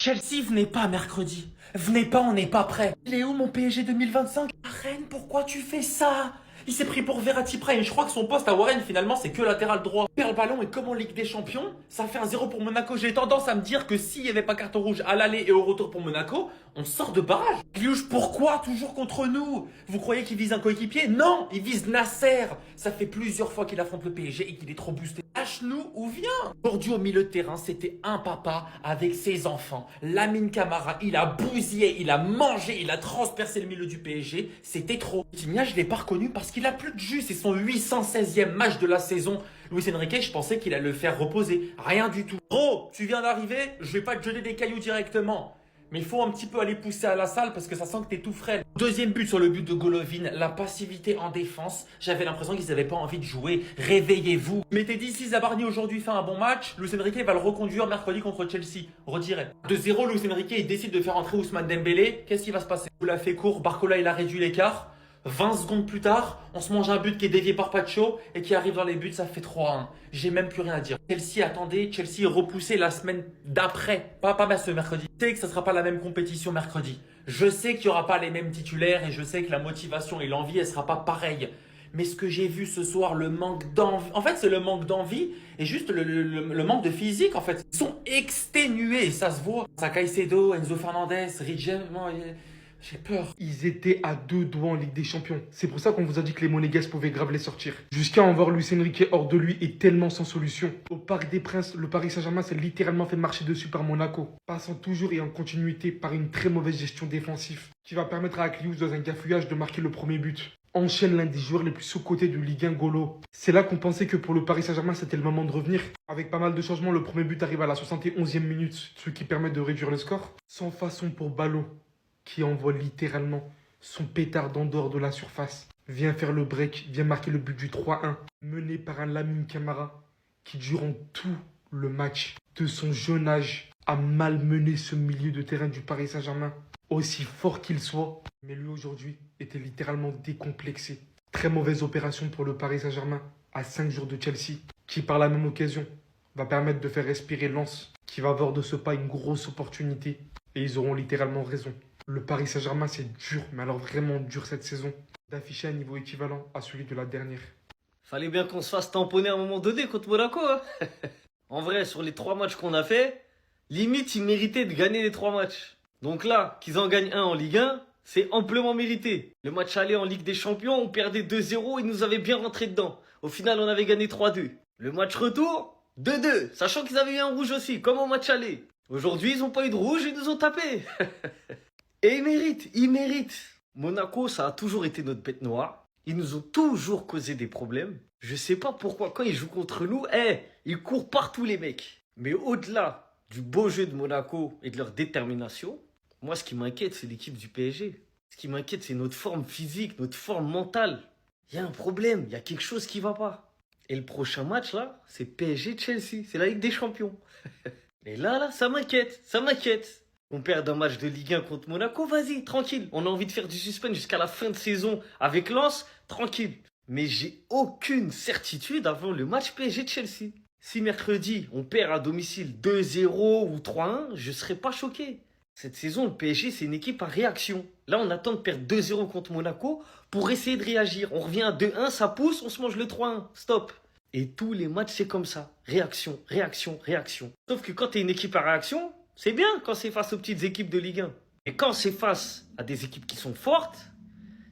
Chelsea, venez pas mercredi. Venez pas, on n'est pas prêt. Il est où mon PSG 2025? Rennes, pourquoi tu fais ça? Il s'est pris pour Verratti Prime. Je crois que son poste à Warren, finalement, c'est que latéral droit. Il perd le ballon et comme en Ligue des Champions, ça fait un 0 pour Monaco. J'ai tendance à me dire que s'il n'y avait pas carton rouge à l'aller et au retour pour Monaco, on sort de barrage. Kliouche, pourquoi toujours contre nous? Vous croyez qu'il vise un coéquipier? Non, il vise Nasser. Ça fait plusieurs fois qu'il affronte le PSG et qu'il est trop boosté. Lâche-nous ou viens. Aujourd'hui au milieu de terrain, c'était un papa avec ses enfants. Lamine Camara, il a bousillé, il a mangé, il a transpercé le milieu du PSG. C'était trop. Vitinha, je l'ai pas reconnu parce qu'il a plus de jus. C'est son 816e match de la saison. Luis Enrique, je pensais qu'il allait le faire reposer. Rien du tout. Gros, tu viens d'arriver, je vais pas te jeter des cailloux directement. Mais il faut un petit peu aller pousser à la salle parce que ça sent que t'es tout frais. Deuxième but sur le but de Golovin, la passivité en défense. J'avais l'impression qu'ils n'avaient pas envie de jouer. Réveillez-vous. Mettez 10-6 à Barney aujourd'hui, fait un bon match. Luis Enrique va le reconduire mercredi contre Chelsea. Retiré. 2-0, Luis Enrique il décide de faire entrer Ousmane Dembélé. Qu'est-ce qui va se passer? Vous l'a fait court, Barcola il a réduit l'écart. 20 secondes plus tard, on se mange un but qui est dévié par Pacho et qui arrive dans les buts, ça fait 3-1. J'ai même plus rien à dire. Chelsea, attendez, Chelsea est repoussé la semaine d'après. Pas ce mercredi. Je sais que ça sera pas la même compétition mercredi. Je sais qu'il y aura pas les mêmes titulaires et je sais que la motivation et l'envie, elle sera pas pareille. Mais ce que j'ai vu ce soir, le manque d'envie. En fait, c'est le manque d'envie et juste le manque de physique, en fait. Ils sont exténués, ça se voit. Caicedo, Enzo Fernandez, Ridgel, j'ai peur. Ils étaient à deux doigts en Ligue des Champions. C'est pour ça qu'on vous a dit que les Monégasques pouvaient grave les sortir. Jusqu'à en voir Luis Enrique hors de lui et tellement sans solution. Au Parc des Princes, le Paris Saint-Germain s'est littéralement fait marcher dessus par Monaco. Passant toujours et en continuité par une très mauvaise gestion défensive qui va permettre à Kliouche dans un cafouillage de marquer le premier but. Enchaîne l'un des joueurs les plus sous-cotés de Ligue 1, Golo. C'est là qu'on pensait que pour le Paris Saint-Germain, c'était le moment de revenir. Avec pas mal de changements, le premier but arrive à la 71e minute, ce qui permet de réduire le score. Sans façon pour Ballot, qui envoie littéralement son pétard en dehors de la surface. Vient faire le break, vient marquer le but du 3-1. Mené par un Lamine Camara, qui durant tout le match, de son jeune âge, a malmené ce milieu de terrain du Paris Saint-Germain. Aussi fort qu'il soit, mais lui aujourd'hui était littéralement décomplexé. Très mauvaise opération pour le Paris Saint-Germain à 5 jours de Chelsea, qui par la même occasion va permettre de faire respirer Lens, qui va avoir de ce pas une grosse opportunité. Et ils auront littéralement raison. Le Paris Saint-Germain, c'est dur, mais alors vraiment dur cette saison, d'afficher un niveau équivalent à celui de la dernière. Fallait bien qu'on se fasse tamponner à un moment donné contre Monaco. Hein. En vrai, sur les 3 matchs qu'on a fait, limite, ils méritaient de gagner les 3 matchs. Donc là, qu'ils en gagnent un en Ligue 1, c'est amplement mérité. Le match aller en Ligue des Champions, on perdait 2-0 et ils nous avaient bien rentré dedans. Au final, on avait gagné 3-2. Le match retour, 2-2, sachant qu'ils avaient eu un rouge aussi, comme au match aller. Aujourd'hui, ils n'ont pas eu de rouge, ils nous ont tapé. Et ils méritent. Monaco, ça a toujours été notre bête noire. Ils nous ont toujours causé des problèmes. Je sais pas pourquoi, quand ils jouent contre nous, ils courent partout les mecs. Mais au-delà du beau jeu de Monaco et de leur détermination, moi, ce qui m'inquiète, c'est l'équipe du PSG. Ce qui m'inquiète, c'est notre forme physique, notre forme mentale. Il y a un problème, il y a quelque chose qui va pas. Et le prochain match, là, c'est PSG-Chelsea. C'est la Ligue des Champions. Et là, ça m'inquiète, ça m'inquiète. On perd un match de Ligue 1 contre Monaco, vas-y, tranquille. On a envie de faire du suspense jusqu'à la fin de saison avec Lens, tranquille. Mais j'ai aucune certitude avant le match PSG-Chelsea. Si mercredi, on perd à domicile 2-0 ou 3-1, je serais pas choqué. Cette saison, le PSG, c'est une équipe à réaction. Là, on attend de perdre 2-0 contre Monaco pour essayer de réagir. On revient à 2-1, ça pousse, on se mange le 3-1. Stop. Et tous les matchs, c'est comme ça. Réaction, réaction, réaction. Sauf que quand tu es une équipe à réaction, c'est bien quand c'est face aux petites équipes de Ligue 1. Et quand c'est face à des équipes qui sont fortes,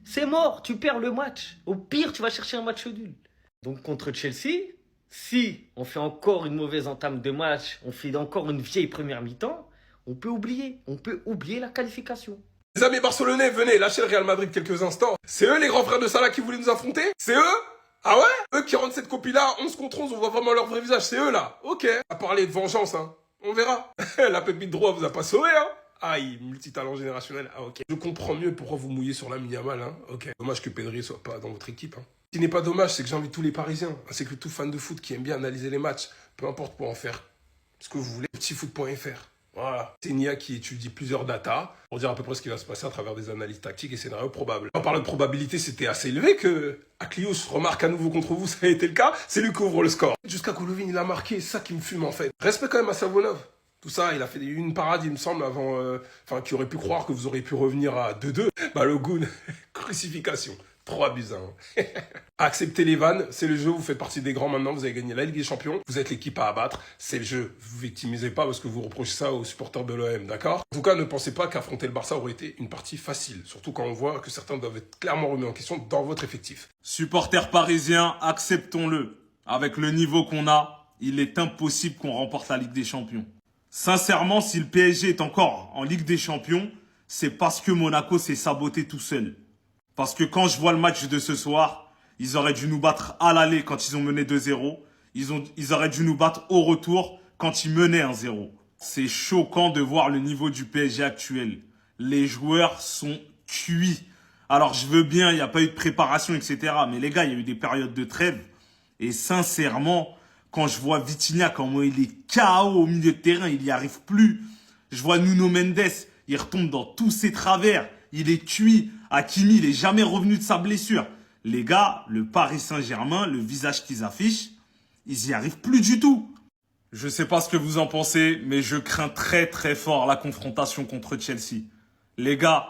c'est mort, tu perds le match. Au pire, tu vas chercher un match nul. Donc contre Chelsea, si on fait encore une mauvaise entame de match, on fait encore une vieille première mi-temps, on peut oublier la qualification. Les amis barcelonais, venez, lâchez le Real Madrid quelques instants. C'est eux les grands frères de Salah qui voulaient nous affronter? C'est eux? Ah ouais? Eux qui rendent cette copie-là, 11 contre 11, on voit vraiment leur vrai visage, c'est eux là. Ok, à parler de vengeance, hein. On verra. La pépite droit vous a pas sauvé, hein. Aïe, multitalent générationnel, ah ok. Je comprends mieux pourquoi vous mouillez sur Lamine Yamal, hein. Ok, dommage que Pedri soit pas dans votre équipe, hein. Ce qui n'est pas dommage, c'est que j'invite tous les Parisiens, ainsi que tout fan de foot qui aime bien analyser les matchs, peu importe pour en faire ce que vous voulez, petitfoot.fr. Voilà. C'est une IA qui étudie plusieurs datas pour dire à peu près ce qui va se passer à travers des analyses tactiques et scénarios probables. En parlant de probabilité, c'était assez élevé que Akliouche remarque à nouveau contre vous, ça a été le cas, c'est lui qui ouvre le score. Jusqu'à Golovin, il a marqué, c'est ça qui me fume en fait. Respect quand même à Savonov. Tout ça, il a fait une parade, il me semble, avant... Enfin, qui aurait pu croire que vous auriez pu revenir à 2-2. Balogun, crucifixion. Trop abusant. Acceptez les vannes, c'est le jeu, vous faites partie des grands maintenant, vous avez gagné la Ligue des Champions, vous êtes l'équipe à abattre, c'est le jeu. Vous victimisez pas parce que vous reprochez ça aux supporters de l'OM, d'accord? En tout cas, ne pensez pas qu'affronter le Barça aurait été une partie facile, surtout quand on voit que certains doivent être clairement remis en question dans votre effectif. Supporters parisiens, acceptons-le. Avec le niveau qu'on a, il est impossible qu'on remporte la Ligue des Champions. Sincèrement, si le PSG est encore en Ligue des Champions, c'est parce que Monaco s'est saboté tout seul. Parce que quand je vois le match de ce soir, ils auraient dû nous battre à l'aller quand ils ont mené 2-0. Ils auraient dû nous battre au retour quand ils menaient 1-0. C'est choquant de voir le niveau du PSG actuel. Les joueurs sont cuits. Alors je veux bien, il n'y a pas eu de préparation, etc. Mais les gars, il y a eu des périodes de trêve. Et sincèrement, quand je vois Vitinha, comment il est KO au milieu de terrain, il n'y arrive plus. Je vois Nuno Mendes, il retombe dans tous ses travers. Il est cuit. Hakimi, il est jamais revenu de sa blessure. Les gars, le Paris Saint-Germain, le visage qu'ils affichent, ils y arrivent plus du tout. Je sais pas ce que vous en pensez, mais je crains très très fort la confrontation contre Chelsea. Les gars,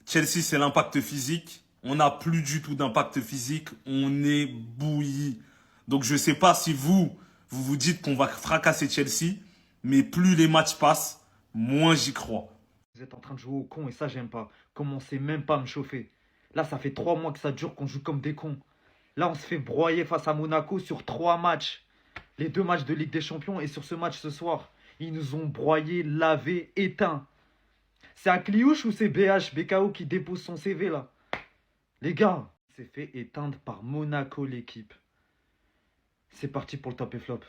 Chelsea c'est l'impact physique. On n'a plus du tout d'impact physique. On est bouilli. Donc je sais pas si vous vous dites qu'on va fracasser Chelsea, mais plus les matchs passent, moins j'y crois. Vous êtes en train de jouer au con et ça, j'aime pas. Commencez même pas à me chauffer. Là, ça fait 3 mois que ça dure qu'on joue comme des cons. Là, on se fait broyer face à Monaco sur 3 matchs. Les 2 matchs de Ligue des Champions et sur ce match ce soir. Ils nous ont broyés, lavés, éteints. C'est un Cliouche ou c'est BKO qui dépose son CV là? Les gars, c'est fait éteindre par Monaco l'équipe. C'est parti pour le top et flop.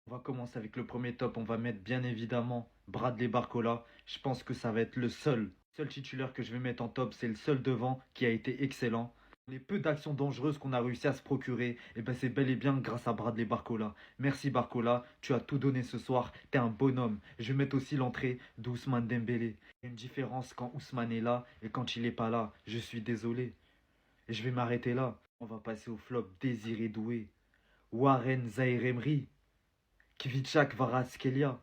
On va commencer avec le premier top. On va mettre bien évidemment Bradley Barcola. Je pense que ça va être le seul titulaire que je vais mettre en top. C'est le seul devant qui a été excellent. Les peu d'actions dangereuses qu'on a réussi à se procurer, eh ben c'est bel et bien grâce à Bradley Barcola. Merci Barcola, tu as tout donné ce soir. T'es un bonhomme. Je vais mettre aussi l'entrée d'Ousmane Dembélé. Il y a une différence quand Ousmane est là et quand il n'est pas là. Je suis désolé. Et je vais m'arrêter là. On va passer au flop Désiré Doué, Warren Zaïre-Emery, Kvichak Kvaratskhelia,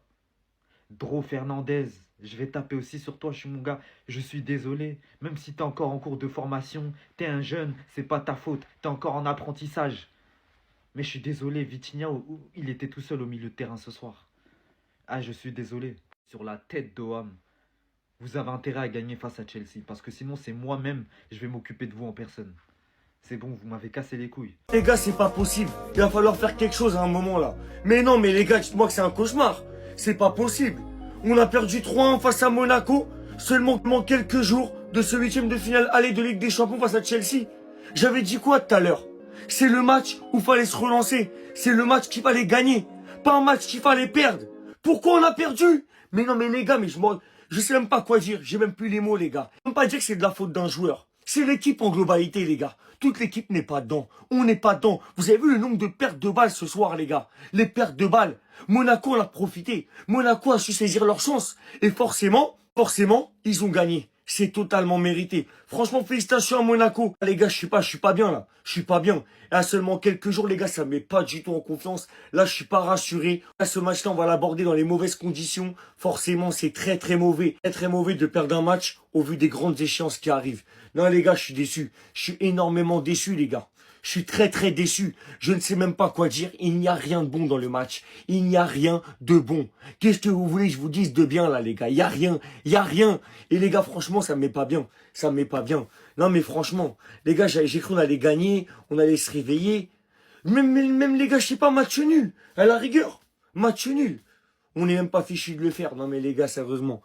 Dro Fernandez. Je vais taper aussi sur toi, je suis mon gars. Je suis désolé. Même si t'es encore en cours de formation, t'es un jeune, c'est pas ta faute. T'es encore en apprentissage. Mais je suis désolé, Vitinha, il était tout seul au milieu de terrain ce soir. Ah, je suis désolé. Sur la tête d'Oham, vous avez intérêt à gagner face à Chelsea. Parce que sinon, c'est moi-même, je vais m'occuper de vous en personne. C'est bon, vous m'avez cassé les couilles. Les gars, c'est pas possible. Il va falloir faire quelque chose à un moment là. Mais non, mais les gars, dites-moi que c'est un cauchemar. C'est pas possible. On a perdu 3-1 face à Monaco, seulement quelques jours de ce 8e de finale aller de Ligue des Champions face à Chelsea. J'avais dit quoi tout à l'heure? C'est le match où fallait se relancer. C'est le match qu'il fallait gagner. Pas un match qu'il fallait perdre. Pourquoi on a perdu? Mais non, mais les gars, je sais même pas quoi dire. J'ai même plus les mots, les gars. Je peux pas dire que c'est de la faute d'un joueur. C'est l'équipe en globalité, les gars. Toute l'équipe n'est pas dedans. On n'est pas dedans. Vous avez vu le nombre de pertes de balles ce soir, les gars. Les pertes de balles. Monaco en a profité. Monaco a su saisir leur chance. Et forcément, ils ont gagné. C'est totalement mérité. Franchement, félicitations à Monaco. Les gars, je suis pas bien là. Je suis pas bien. Là, seulement quelques jours, les gars, ça me met pas du tout en confiance. Là, je suis pas rassuré. Là, ce match-là, on va l'aborder dans les mauvaises conditions. Forcément, c'est très très mauvais. Très mauvais de perdre un match au vu des grandes échéances qui arrivent. Non, les gars, je suis déçu. Je suis énormément déçu, les gars. Je suis très très déçu. Je ne sais même pas quoi dire. Il n'y a rien de bon dans le match. Il n'y a rien de bon. Qu'est-ce que vous voulez que je vous dise de bien là, les gars? Il y a rien. Il y a rien. Et les gars, franchement, ça me met pas bien. Ça me met pas bien. Non, mais franchement, les gars, j'ai cru qu'on allait gagner. On allait se réveiller. Même les gars, je sais pas, match nul. À la rigueur. Match nul. On n'est même pas fichu de le faire. Non, mais les gars, sérieusement.